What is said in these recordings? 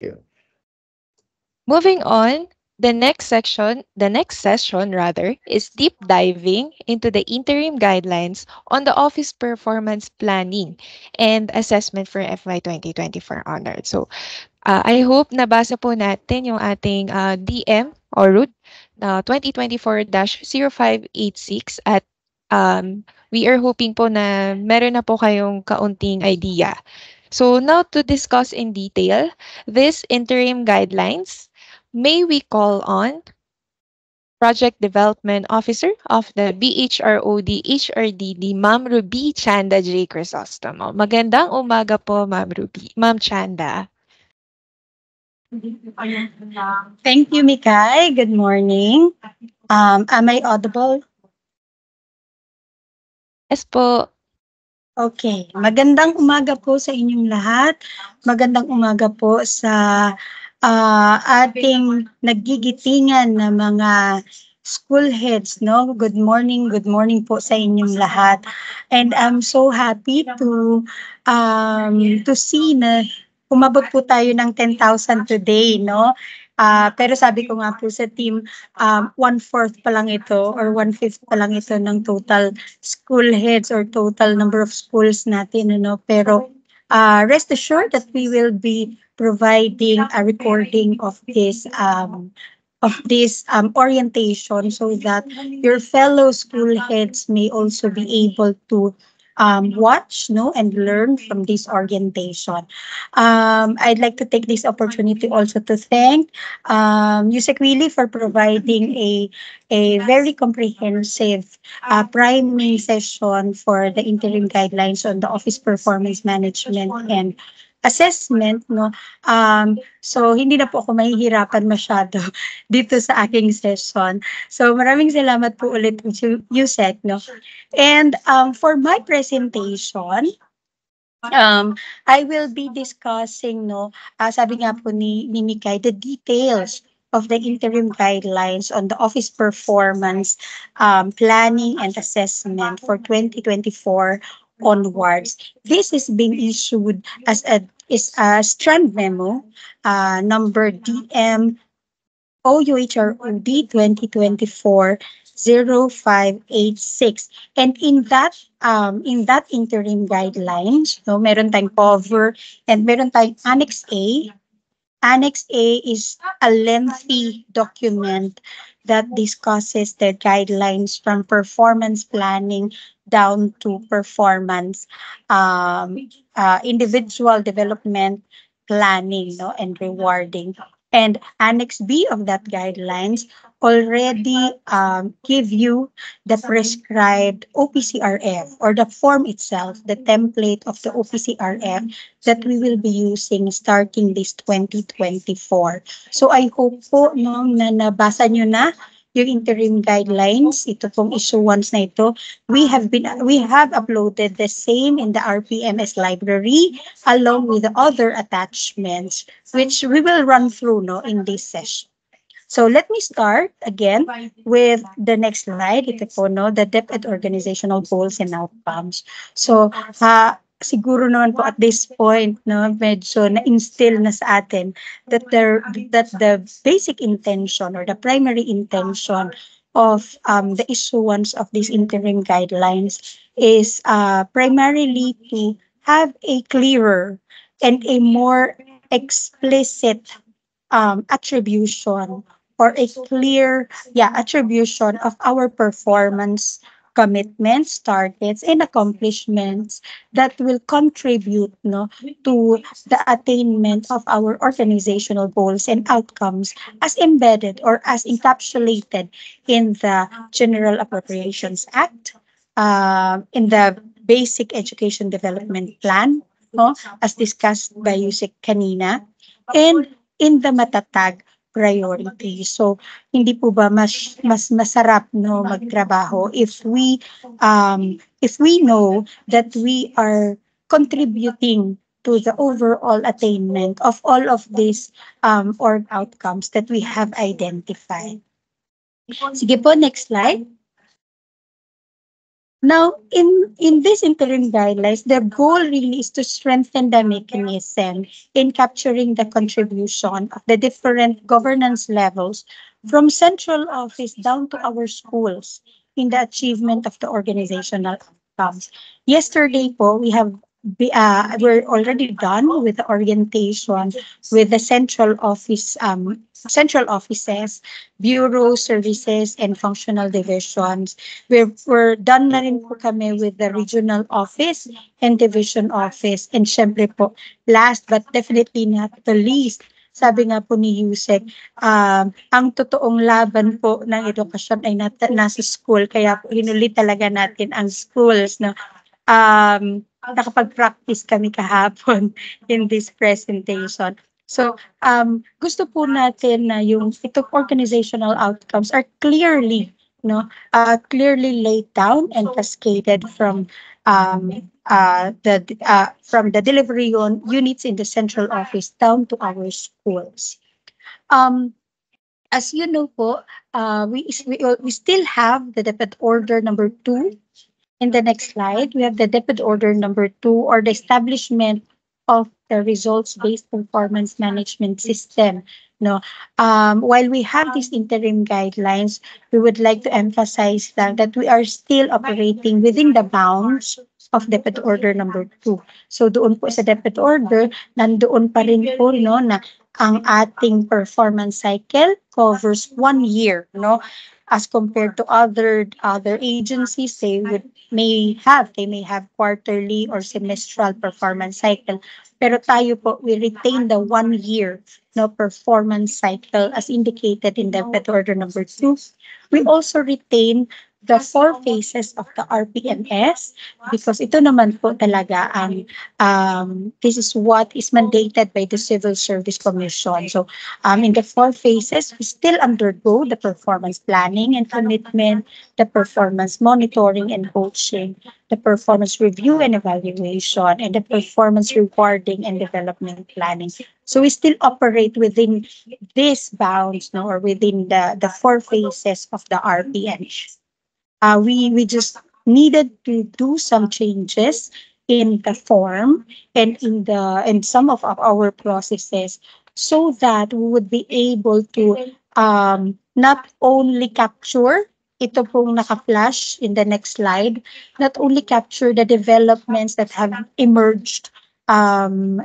you. Moving on, the next session rather, is deep diving into the interim guidelines on the office performance planning and assessment for FY 2024 honor. So, I hope nabasa po natin yung ating DM or RUD na 2024-0586 at we are hoping po na meron na po kayong kaunting idea. So now to discuss in detail this interim guidelines, may we call on Project Development Officer of the BHROD HRDD, Ma'am Ruby Chanda J. Crisostomo. Magandang umaga po, Ma'am Ruby. Ma'am Chanda. Thank you, Mikay. Good morning. Am I audible? Yes po. Okay. Magandang umaga po sa inyong lahat. Magandang umaga po sa ating naggigitingan na mga school heads, no? Good morning po sa inyong lahat. And I'm so happy to see na umabot po tayo ng 10,000 today, no? Pero sabi ko nga po sa team, one-fourth pa lang ito or one-fifth pa lang ito ng total school heads or total number of schools natin, ano? Pero rest assured that we will be providing a recording of this orientation so that your fellow school heads may also be able to watch, no, and learn from this orientation. I'd like to take this opportunity also to thank Yusek Willie for providing a very comprehensive priming session for the interim guidelines on the office performance management and assessment, no. So hindi na po ako mahihirapan masyado dito sa aking session. So maraming salamat po ulit Yusek, no. And for my presentation, I will be discussing, no, sabi nga po ni Mikay, the details of the interim guidelines on the office performance planning and assessment for 2024 onwards. This is being issued as a strand memo number DM OUHROD 2024-0586. And in that interim guidelines, no, meron tayong cover and meron tayong Annex A. Annex A is a lengthy document that discusses the guidelines from performance planning down to performance individual development planning, no, and rewarding. And Annex B of that guidelines already give you the prescribed OPCRF or the form itself, the template of the OPCRF that we will be using starting this 2024. So I hope po, no, na nabasa nyo na yung interim guidelines, ito pong issuance na ito. We have uploaded the same in the RPMS library along with the other attachments which we will run through, no, in this session. So let me start again with the next slide. Ito po, no, the depth and organizational goals and outcomes. So siguro naman po at this point, no, medyo na-instill na sa atin that the basic intention or the primary intention of the issuance of these interim guidelines is primarily to have a clearer and a more explicit attribution or a clear attribution of our performance commitments, targets, and accomplishments that will contribute, no, to the attainment of our organizational goals and outcomes as embedded or as encapsulated in the General Appropriations Act, in the Basic Education Development Plan, no, as discussed by Yusek kanina, and in the matatag priority. So hindi po ba mas masarap, no, magtrabaho if we know that we are contributing to the overall attainment of all of these org outcomes that we have identified. Sige po, next slide. Now, in these interim guidelines, the goal really is to strengthen the mechanism in capturing the contribution of the different governance levels from central office down to our schools in the achievement of the organizational outcomes. Yesterday po, we're already done with the orientation with the central offices, bureau services, and functional divisions. We're done na rin po kami with the regional office and division office. And syempre po, last but definitely not the least, sabi nga po ni Yusek, ang totoong laban po ng edukasyon ay nasa school. Kaya po hinuli talaga natin ang schools. No? Nakapag-practice kami kahapon in this presentation. So, gusto po natin na yung itong organizational outcomes are clearly clearly laid down and cascaded from the delivery on units in the central office down to our schools. Um, as you know po, we still have the debit order number 2. In the next slide, we have the debit order number 2, or the establishment of the results-based performance management system. No, while we have these interim guidelines, we would like to emphasize that we are still operating within the bounds of debit order number 2. So doon po sa debit order, nandoon pa rin po no na ang ating performance cycle covers 1 year, no? As compared to other agencies, they may have quarterly or semestral performance cycle, pero tayo po, we retain the 1 year no performance cycle as indicated in the pet order number 2. We also retain the 4 phases of the RPMS, because ito naman po talaga ang this is what is mandated by the Civil Service Commission. So in the 4 phases, we still undergo the performance planning and commitment, the performance monitoring and coaching, the performance review and evaluation, and the performance rewarding and development planning. So we still operate within these bounds, no, or within the 4 phases of the RPN. We just needed to do some changes in the form and in some of our processes, so that we would be able to not only capture ito pong naka-flash in the next slide, not only capture the developments that have emerged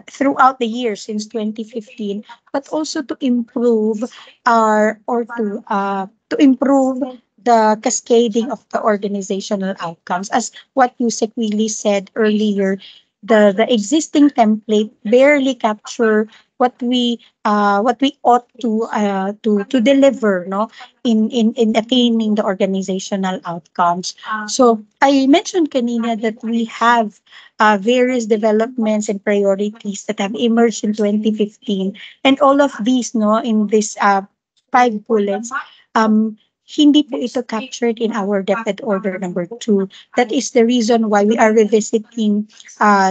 throughout the years since 2015, but also to improve to improve the cascading of the organizational outcomes. As what Yusek really said earlier, the existing template barely capture what we ought to deliver, no, in attaining the organizational outcomes. So I mentioned kanina that we have various developments and priorities that have emerged in 2015, and all of these, no, in this 5 bullets, um hindi po ito captured in our debit order number 2. That is the reason why we are revisiting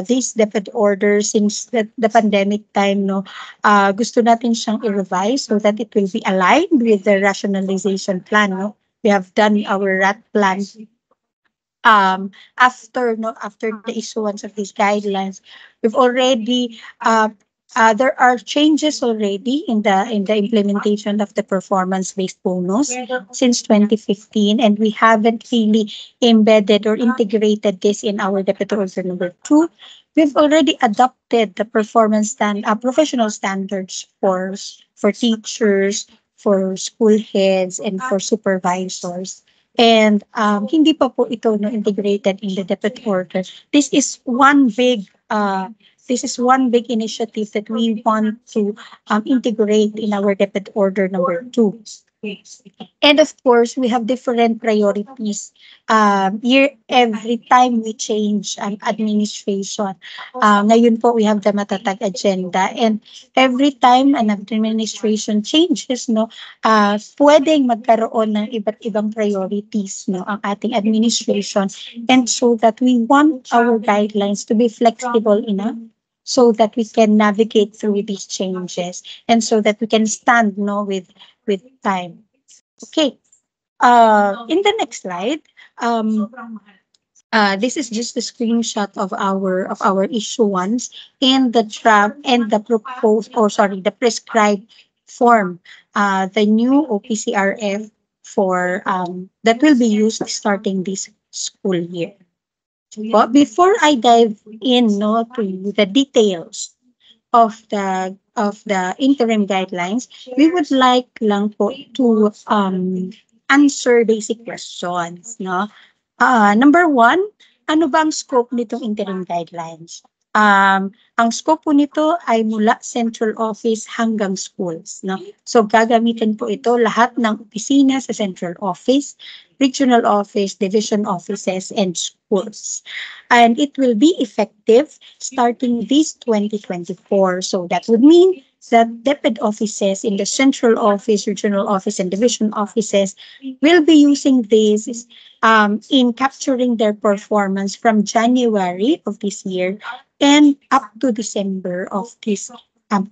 this debit order since the pandemic time, no. Gusto natin siyang i-revise so that it will be aligned with the rationalization plan, no. We have done our RAT plan after the issuance of these guidelines. We've already there are changes already in the implementation of the performance based bonus since 2015, and we haven't really embedded or integrated this in our debit order number 2. We've already adopted the professional standards for teachers, for school heads, and for supervisors. And hindi pa po ito no integrated in the debit order. This is one big initiative that we want to integrate in our debit order number 2. And of course, we have different priorities. Every time we change an administration. Ngayon po, we have the Matatag agenda. And every time an administration changes, no, pwedeng magkaroon ng iba't ibang priorities, no, ang ating administration. And so that we want our guidelines to be flexible enough so that we can navigate through these changes, and so that we can stand, no, with time. Okay. In the next slide, um, This is just a screenshot of our issuance and the draft and the proposed, or sorry, the prescribed form, the new OPCRF for that will be used starting this school year. But before I dive in, no, to the details of the interim guidelines, we would like lang po to answer basic questions, no? Number one, ano ba ang scope nitong interim guidelines? Ang scope po nito ay mula central office hanggang schools, no? So gagamitin po ito lahat ng opisina sa central office, regional office, division offices, and schools. And it will be effective starting this 2024. So that would mean that DepEd offices in the central office, regional office, and division offices will be using this in capturing their performance from January of this year and up to December of this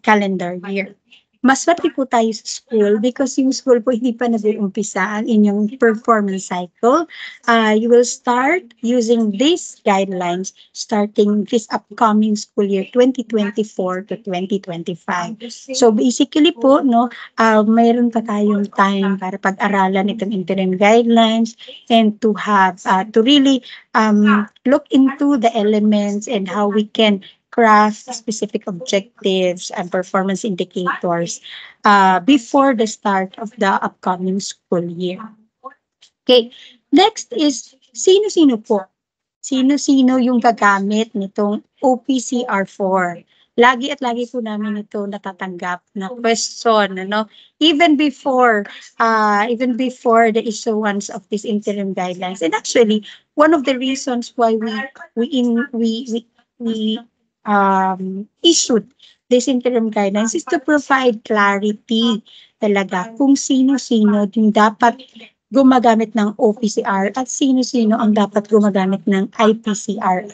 calendar year. Mas swerte po tayo sa school because yung school po hindi pa nag-uumpisa ang inyong performance cycle. You will start using these guidelines starting this upcoming school year 2024 to 2025. So basically po, no, mayroon pa tayong time para pag-aralan itong interim guidelines and to have, to really look into the elements and how we can craft specific objectives and performance indicators before the start of the upcoming school year. Okay, next is sino-sino po? Sino-sino yung gagamit nitong OPCR4? Lagi at lagi po namin ito natatanggap na question, ano? Even before the issuance of these interim guidelines. And actually, one of the reasons why we issued this interim guidelines is to provide clarity talaga kung sino-sino yung dapat gumagamit ng OPCR at sino-sino ang dapat gumagamit ng IPCR.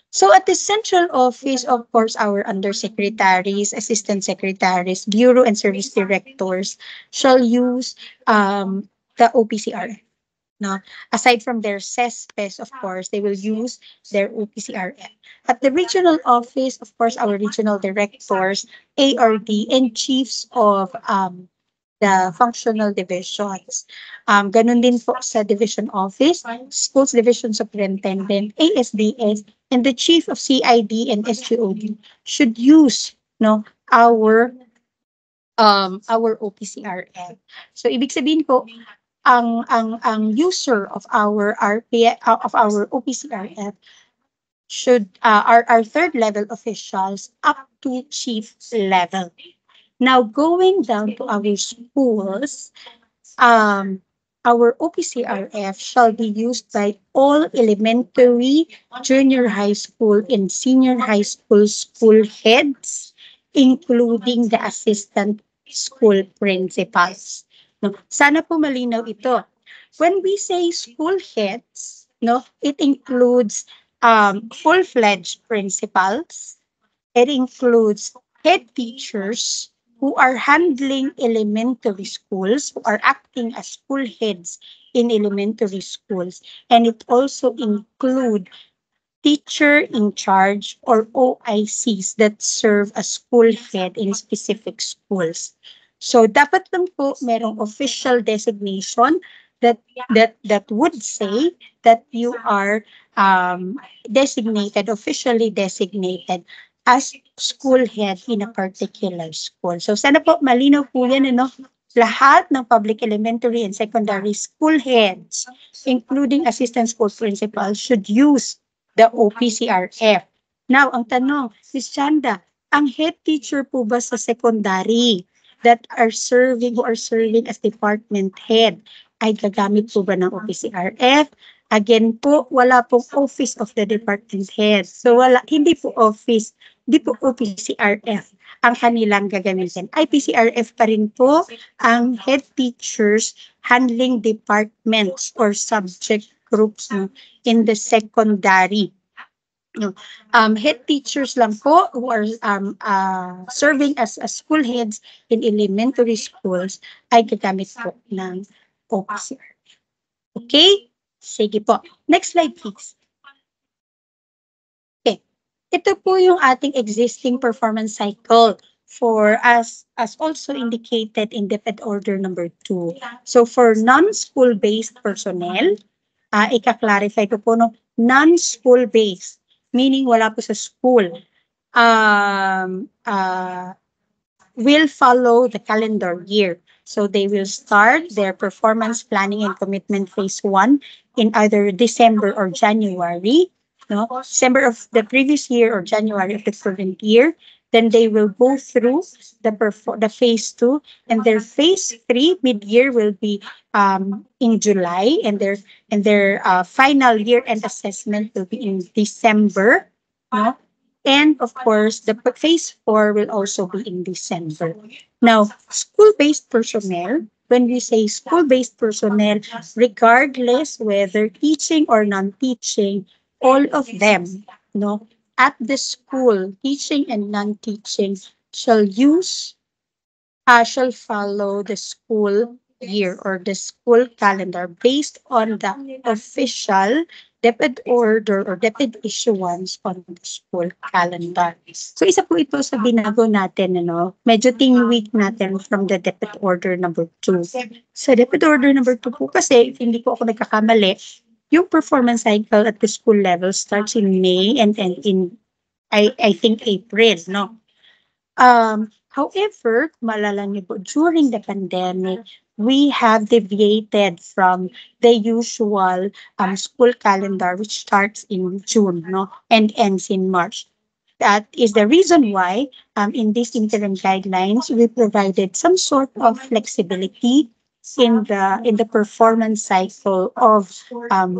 So at the central office, of course, our undersecretaries, assistant secretaries, bureau and service directors shall use the OPCR. No? Aside from their CESPES, of course, they will use their OPCRF. At the regional office, of course, our regional directors, ARD, and chiefs of the functional divisions. Ganun din po sa division office, schools division superintendent, ASDS, and the chief of CID and SGOD should use our OPCRF. So ibig sabihin po, ang user of our of our OPCRF should our third level officials up to chief level. Now going down to our schools, our OPCRF shall be used by all elementary, junior high school, and senior high school heads, including the assistant school principals. No, sana po malinaw ito. When we say school heads, it includes full-fledged principals. It includes head teachers who are handling elementary schools, who are acting as school heads in elementary schools. And it also includes teacher in charge or OICs that serve as school head in specific schools. So dapat lang po merong official designation that would say that you are officially designated as school head in a particular school. So sana po malinaw po yan, lahat ng public elementary and secondary school heads, including assistant school principals, should use the OPCRF. Now, ang tanong, Ms. Chanda, ang head teacher po ba sa secondary who are serving as department head ay gagamit po ba ng OPCRF? Again po, wala pong office of the department head. So hindi po OPCRF ang kanilang gagamitin. IPCRF pa rin po ang head teachers handling departments or subject groups in the secondary. Head teachers lang po who are serving as school heads in elementary schools ay gagamit po ng OPCR. Okay? Sige po. Next slide, please. Okay. Ito po yung ating existing performance cycle for as also indicated in DepEd Order number 2. So for non-school-based personnel, ika-clarify ko po no, non-school-based, meaning wala po sa school, um, uh, will follow the calendar year. So they will start their performance planning and commitment phase 1 in either December or January, no? December of the previous year or January of the current year. Then they will go through the phase 2, and their phase 3 mid-year will be in July, and their final year-end assessment will be in December, no? And of course, the phase 4 will also be in December. Now, school-based personnel, when we say school-based personnel, regardless whether teaching or non-teaching, all of them, no, at the school, teaching and non-teaching shall follow the school year or the school calendar based on the official DepEd order or DepEd issuance on the school calendar. So isa po ito sa binago natin, ano, medyo tinweak natin from the DepEd order number 2. Sa DepEd order number 2 po kasi, hindi ko ako nagkakamali, yung performance cycle at the school level starts in May and end in, I think, April, no? However, malala niyo po, during the pandemic, we have deviated from the usual school calendar, which starts in June, no, and ends in March. That is the reason why in these interim guidelines, we provided some sort of flexibility in the performance cycle of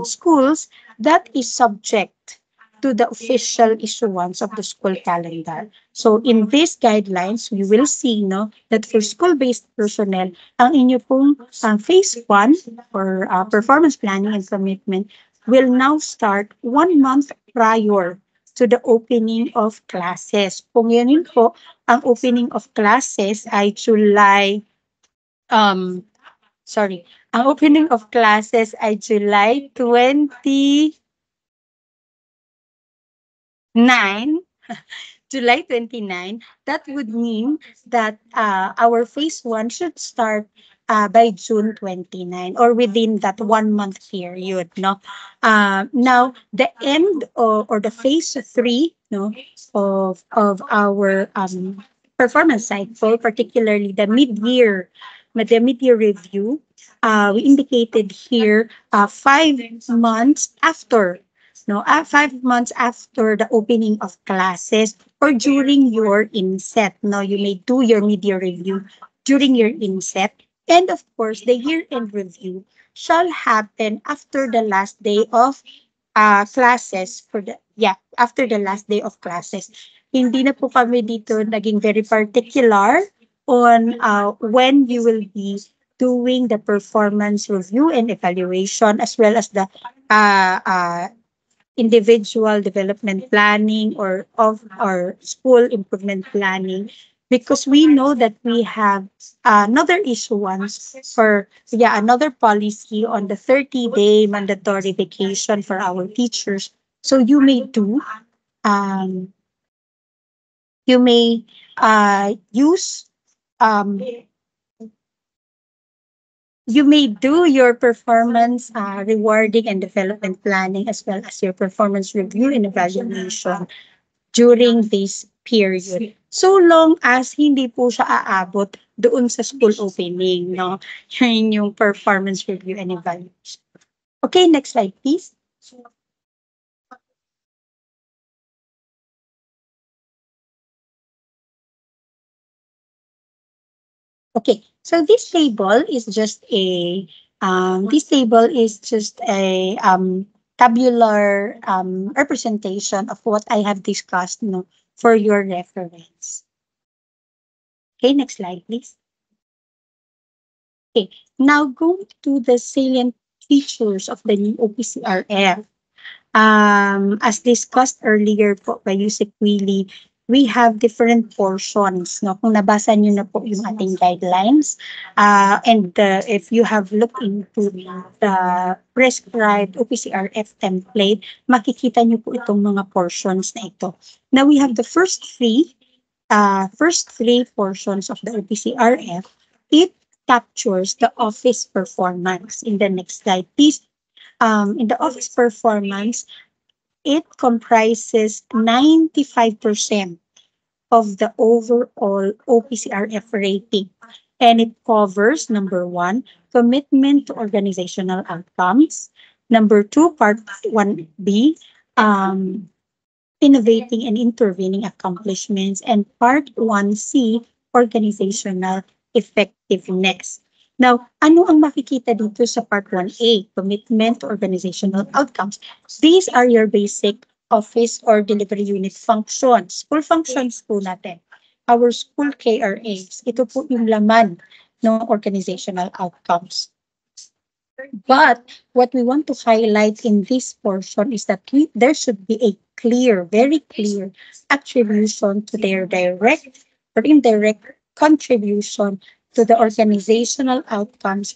schools that is subject to the official issuance of the school calendar. So in these guidelines, we will see, no, that for school-based personnel, ang inyo pong phase 1 or performance planning and commitment will now start 1 month prior to the opening of classes. Kung yun po, ang opening of classes ay July, ang opening of classes ay July 29, July 29, that would mean that our phase 1 should start by June 29 or within that 1 month period, no? Now, the end or the phase 3, no, of our performance cycle, particularly the mid-year review, we indicated here 5 months after, no, 5 months after the opening of classes or during your inset. No, you may do your mid-year review during your inset. And of course, the year-end review shall happen after the last day of classes after the last day of classes. Hindi na po kami dito naging very particular on when you will be doing the performance review and evaluation as well as the individual development planning or of our school improvement planning, because we know that we have another issuance for another policy on the 30-day mandatory vacation for our teachers. So you may do use you may do your performance rewarding and development planning as well as your performance review and evaluation during this period. So long as hindi po siya aabot doon sa school opening, no? Yun yung performance review and evaluation. Okay, next slide, please. Okay, so this table is just a tabular representation of what I have discussed, no, for your reference. Okay, next slide, please. Okay, now go to the salient features of the new OPCRF. As discussed earlier po by Yusek Willie, we have different portions. No? Kung nabasa niyo na po yung ating guidelines, if you have looked into the prescribed OPCRF template, makikita niyo po itong mga portions na ito. Now, we have the first three portions of the OPCRF. It captures the office performance. In the next slide, please. In the office performance, it comprises 95% of the overall OPCRF rating. And it covers, number one, commitment to organizational outcomes. Number two, part 1B, innovating and intervening accomplishments. And part 1C, organizational effectiveness. Now, ano ang makikita dito sa part 1A, commitment to organizational outcomes? These are your basic office or delivery unit functions. School functions po natin. Our school KRAs. Ito po yung laman ng organizational outcomes. But what we want to highlight in this portion is that there should be a very clear attribution to their direct or indirect contribution to the organizational outputs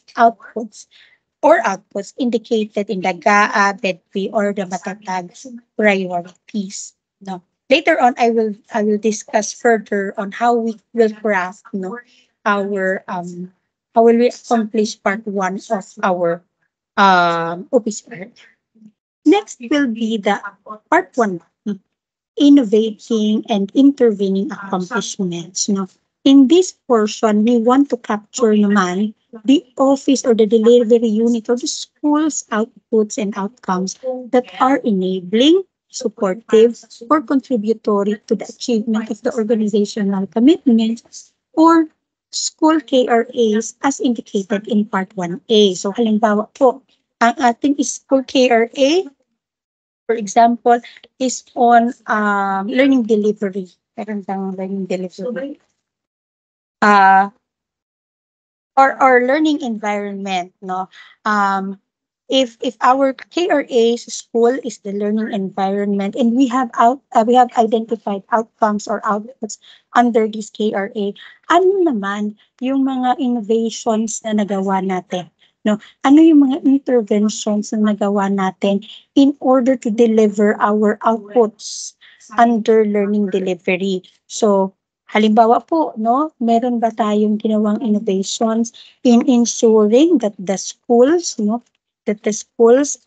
indicated in the GAA, BEDP, or the matatag priorities. No. Later on, I will discuss further on how we will craft our how will we accomplish part one of our OPCR. Next will be the part one, innovating and intervening accomplishments. No? In this portion, we want to capture naman the office or the delivery unit or the school's outputs and outcomes that are enabling, supportive, or contributory to the achievement of the organizational commitments or school KRAs as indicated in Part 1A. So halimbawa po, ang ating school KRA, for example, is on learning delivery. Meron bang learning delivery? Or learning environment, no? If our KRA's school is the learning environment and we have identified outcomes or outputs under this KRA, ano naman yung mga innovations na nagawa natin? No? Ano yung mga interventions na nagawa natin in order to deliver our outputs under learning delivery? So, halimbawa po, no, meron ba tayong ginawang innovations in ensuring that the schools,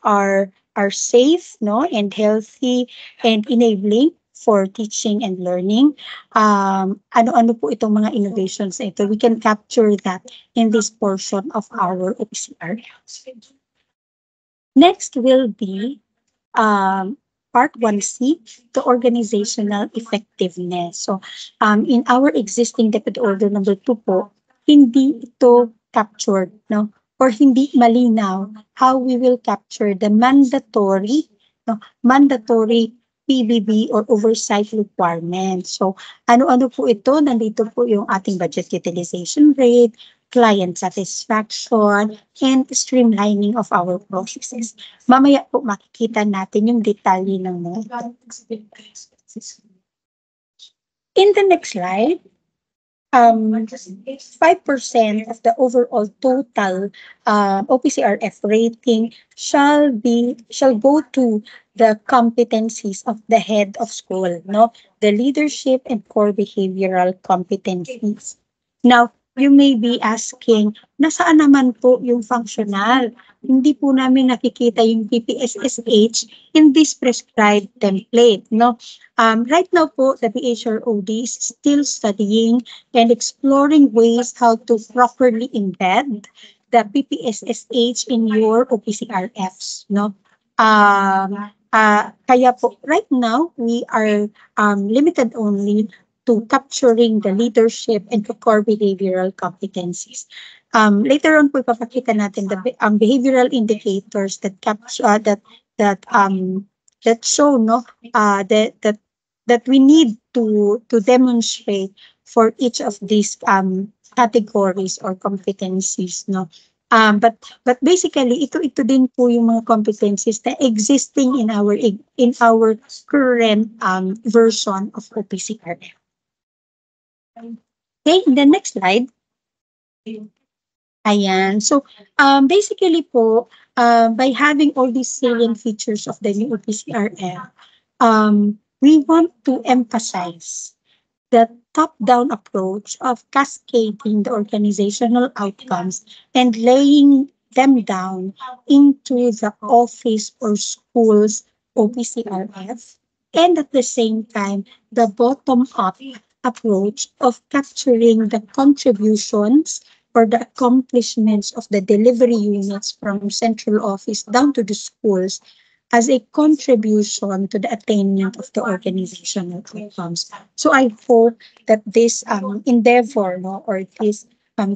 are safe, no, and healthy and enabling for teaching and learning? Ano-ano po itong mga innovations na ito? We can capture that in this portion of our OPCR. Next will be Part 1C, the organizational effectiveness. So, in our existing Deputy Order number 2 po, hindi ito captured, no? Or hindi malinaw how we will capture the mandatory PBB or oversight requirements. So, ano-ano po ito? Nandito po yung ating budget utilization rate, client satisfaction, and streamlining of our processes. Mamaya po makikita natin yung detalye ng mga. In the next slide, 5% of the overall total OPCRF rating shall go to the competencies of the head of school, no? The leadership and core behavioral competencies. Now, you may be asking, nasaan naman po yung functional? Hindi po namin nakikita yung PPSSH in this prescribed template, no? Right now po, the PHROD is still studying and exploring ways how to properly embed the PPSSH in your OPCRFs, no? Kaya po, right now, we are limited only to capturing the leadership and core behavioral competencies. Later on po ipapakita natin the behavioral indicators that capture that show, no, that we need to demonstrate for each of these categories or competencies, no. But basically ito din po yung mga competencies na existing in our current version of OPCRF. Okay, the next slide. Ayan. So, basically po, by having all these salient features of the new OPCRF, we want to emphasize the top-down approach of cascading the organizational outcomes and laying them down into the office or school's OPCRF, and at the same time, the bottom-up approach of capturing the contributions or the accomplishments of the delivery units from central office down to the schools as a contribution to the attainment of the organizational outcomes. So I hope that this endeavor, no, or these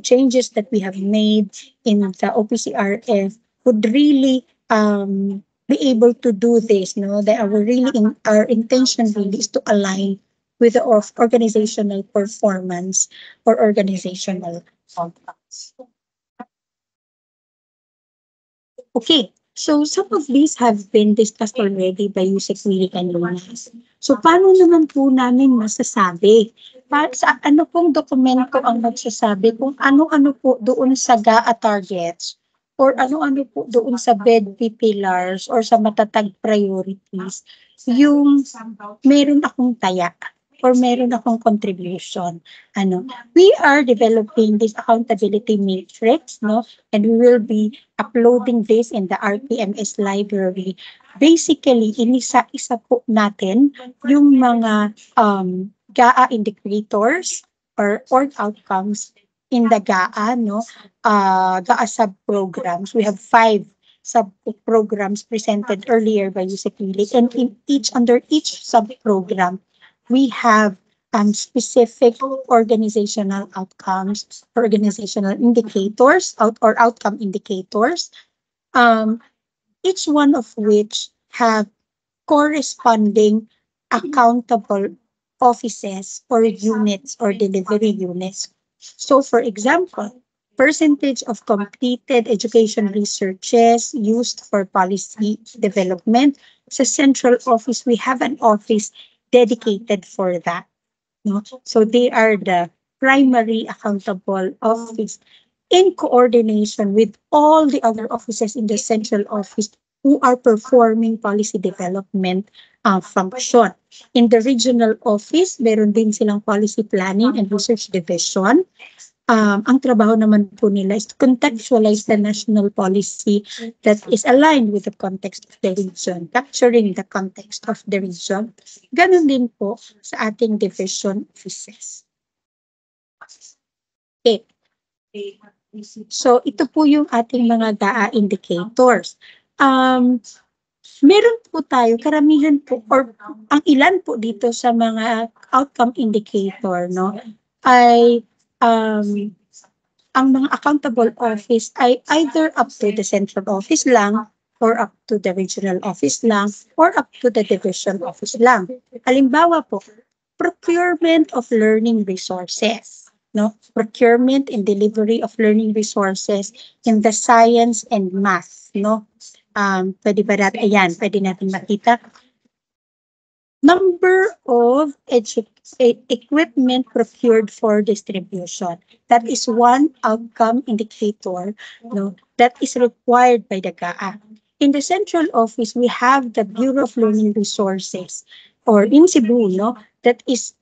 changes that we have made in the OPCRF would really be able to do this. No, that our intention really is to align with the organizational performance or organizational outcomes. Okay, so some of these have been discussed already by Yusek Willie kanina. So paano naman po namin masasabi? Sa ano pong dokumento ang magsasabi kung ano-ano po doon sa GAA targets or ano-ano po doon sa BEDP pillars or sa matatag priorities yung meron akong taya or meron akong contribution. We are developing this accountability matrix, no? And we will be uploading this in the RPMS library. Basically, inisa-isa po natin yung mga GAA indicators or org outcomes in the GAA, no? GAA sub-programs. We have 5 sub-programs presented earlier by Yusek Willie. And under each sub-program, we have specific organizational outcomes, organizational indicators, or outcome indicators, each one of which have corresponding accountable offices or units or delivery units. So, for example, percentage of completed education researches used for policy development. Sa central office, we have an office dedicated for that. No? So they are the primary accountable office in coordination with all the other offices in the central office who are performing policy development function. In the regional office, meron din silang policy planning and research division. Ang trabaho naman po nila is to contextualize the national policy that is aligned with the context of the region, capturing the context of the region. Ganun din po sa ating division offices. Okay. So, ito po yung ating mga GAA indicators. Meron po tayo, karamihan po, or ang ilan po dito sa mga outcome indicator, no, ay ang mga accountable office ay either up to the central office lang or up to the regional office lang or up to the division office lang. Halimbawa po, procurement of learning resources, no? Procurement and delivery of learning resources in the science and math, no? Pwede ba natin, ayan, pwede natin makita. Number of equipment procured for distribution. That is one outcome indicator, no, that is required by the GAA. In the central office, we have the Bureau of Learning Resources, or in Cebu, no, that is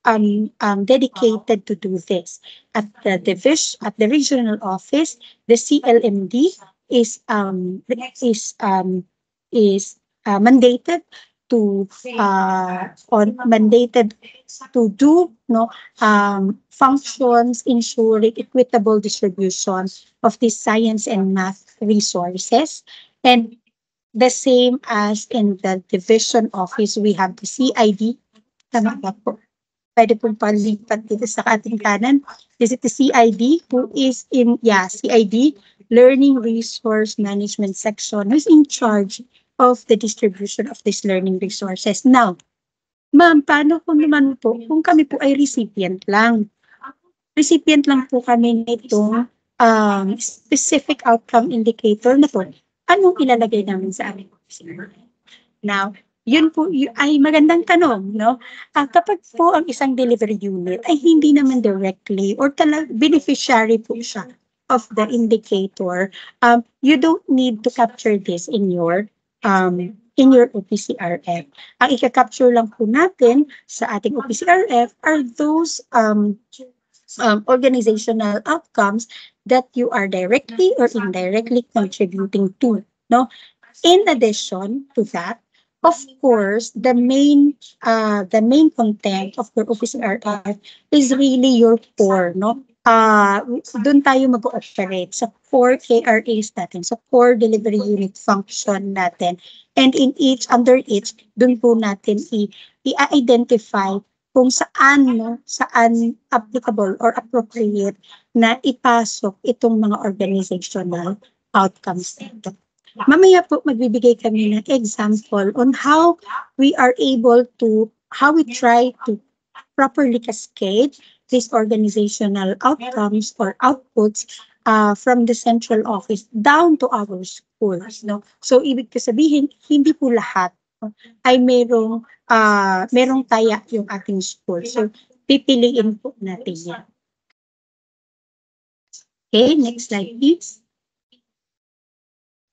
dedicated to do this. At the regional office, the CLMD is mandated to do functions ensuring equitable distribution of the science and math resources. And the same as in the division office, we have the CID. Tama ba po? Pwede pong palipat dito sa ating kanan. This is the CID who is CID, Learning Resource Management Section, who is in charge of the distribution of these learning resources. Now, ma'am, paano kung kami po ay recipient lang? Recipient lang po kami nitong specific outcome indicator na to, anong ilalagay namin sa aming officer? Now, yun po ay magandang tanong, no? Kapag po ang isang delivery unit ay hindi naman directly or beneficiary po siya of the indicator, you don't need to capture this in your OPCRF. Ang ika-capture lang po natin sa ating OPCRF are those organizational outcomes that you are directly or indirectly contributing to, no? In addition to that, of course, the main content of your OPCRF is really your core, no? Doon tayo mag-ooperate sa core KRAs natin, sa core delivery unit function natin. And under each, doon po natin i-identify kung saan applicable or appropriate na ipasok itong mga organizational outcomes nito. Mamaya po magbibigay kami ng example on how we try to properly cascade these organizational outcomes or outputs from the central office down to our schools. No? So, ibig ko sabihin, hindi po lahat ay merong taya yung ating school. So, pipiliin po natin yan. Okay, next slide please.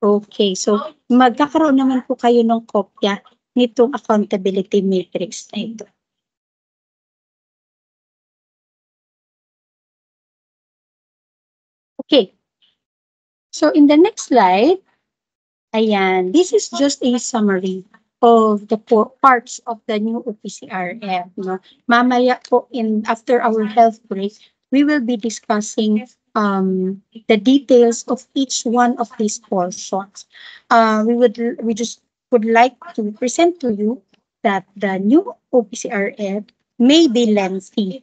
Okay, so magkakaroon naman po kayo ng kopya nitong accountability matrix na ito. Okay, so in the next slide, ayan, this is just a summary of the parts of the new OPCRF. No? Mamaya po after our health break, we will be discussing the details of each one of these portions. We just would like to present to you that the new OPCRF may be lengthy,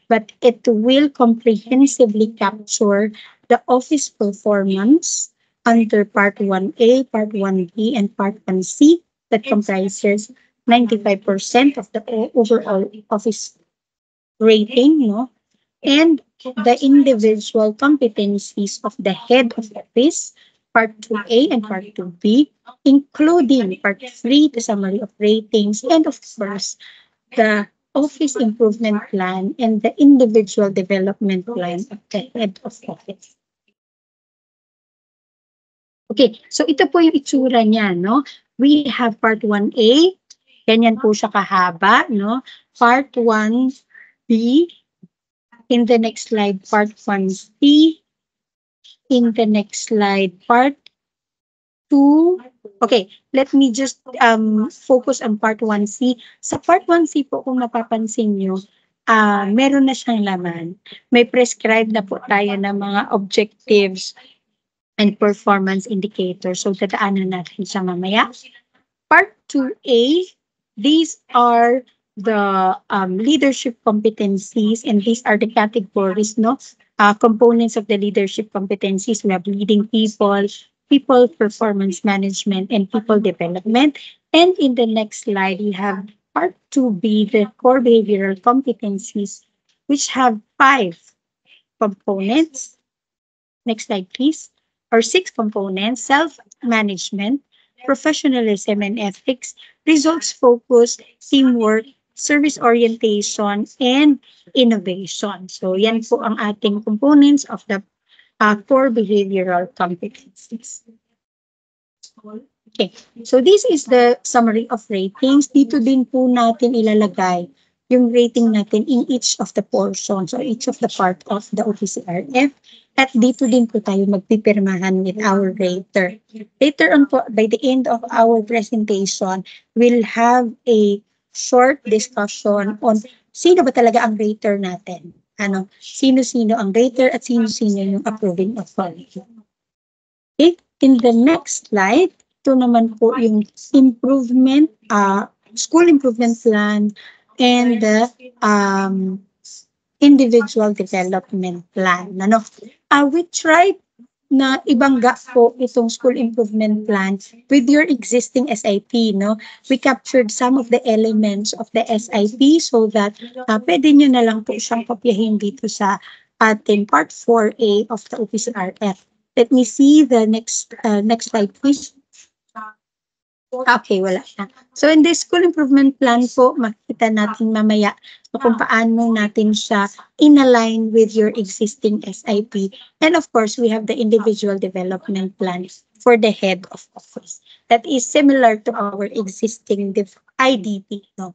but it will comprehensively capture the office performance under Part 1A, Part 1B, and Part 1C that comprises 95% of the overall office rating, no? And the individual competencies of the head of office, Part 2A and Part 2B, including Part 3, the summary of ratings, and of course, the office improvement plan and the individual development plan of the head of office. Okay, so ito po yung itsura niya, no? We have Part 1A, ganyan po siya kahaba, no? Part 1B, in the next slide, Part 1C. In the next slide, Part 2. Okay, let me just focus on Part 1C. Sa Part 1C po, kung mapapansin nyo, meron na siyang laman. May prescribed na po tayo ng mga objectives and performance indicators. So, dadaanan natin siya mamaya. Part 2A, these are the leadership competencies, and these are the categories, no? Components of the leadership competencies. We have leading people performance management, and people development. And in the next slide, we have Part 2B, the core behavioral competencies, which have 5 components. Next slide, please. Or 6 components: self-management, professionalism and ethics, results focus, teamwork, service orientation, and innovation. So yan po ang ating components of the core behavioral competencies. Okay, so this is the summary of ratings. Dito din po natin ilalagay yung rating natin in each of the portions or each of the part of the OPCRF. At dito din po tayo magpipirmahan with our rater. Later on po, by the end of our presentation, we'll have a short discussion on sino ba talaga ang rater natin. Sino-sino ang rater at sino-sino yung approving authority. Okay, in the next slide, ito naman po yung school improvement plan and the individual development plan. We tried na ibangga po itong school improvement plan with your existing SIP, no? We captured some of the elements of the SIP so that pwede nyo na lang po siyang kopyahin dito sa ating Part 4A of the OPCRF. Let me see the next slide, please. Okay, wala na. So in this school improvement plan po, makikita natin mamaya kung paano natin siya in-align with your existing SIP. And of course, we have the individual development plan for the head of office. That is similar to our existing IDP. No?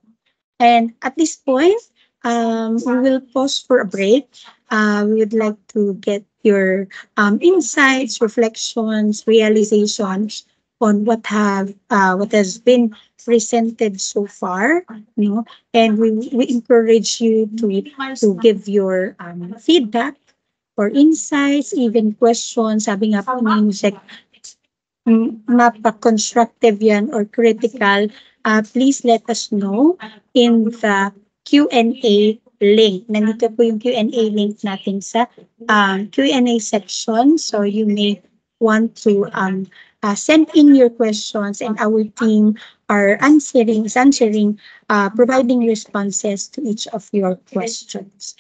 And at this point, we will pause for a break. We would like to get your insights, reflections, realizations on what has been presented so far. You know, and we encourage you to give your feedback or insights, even questions. Sabi nga po ni Sec, mapa-constructive yan or critical, please let us know in the Q&A link. Nandito po yung Q&A link natin sa Q&A section. So you may want to send in your questions and our team is answering, providing responses to each of your questions.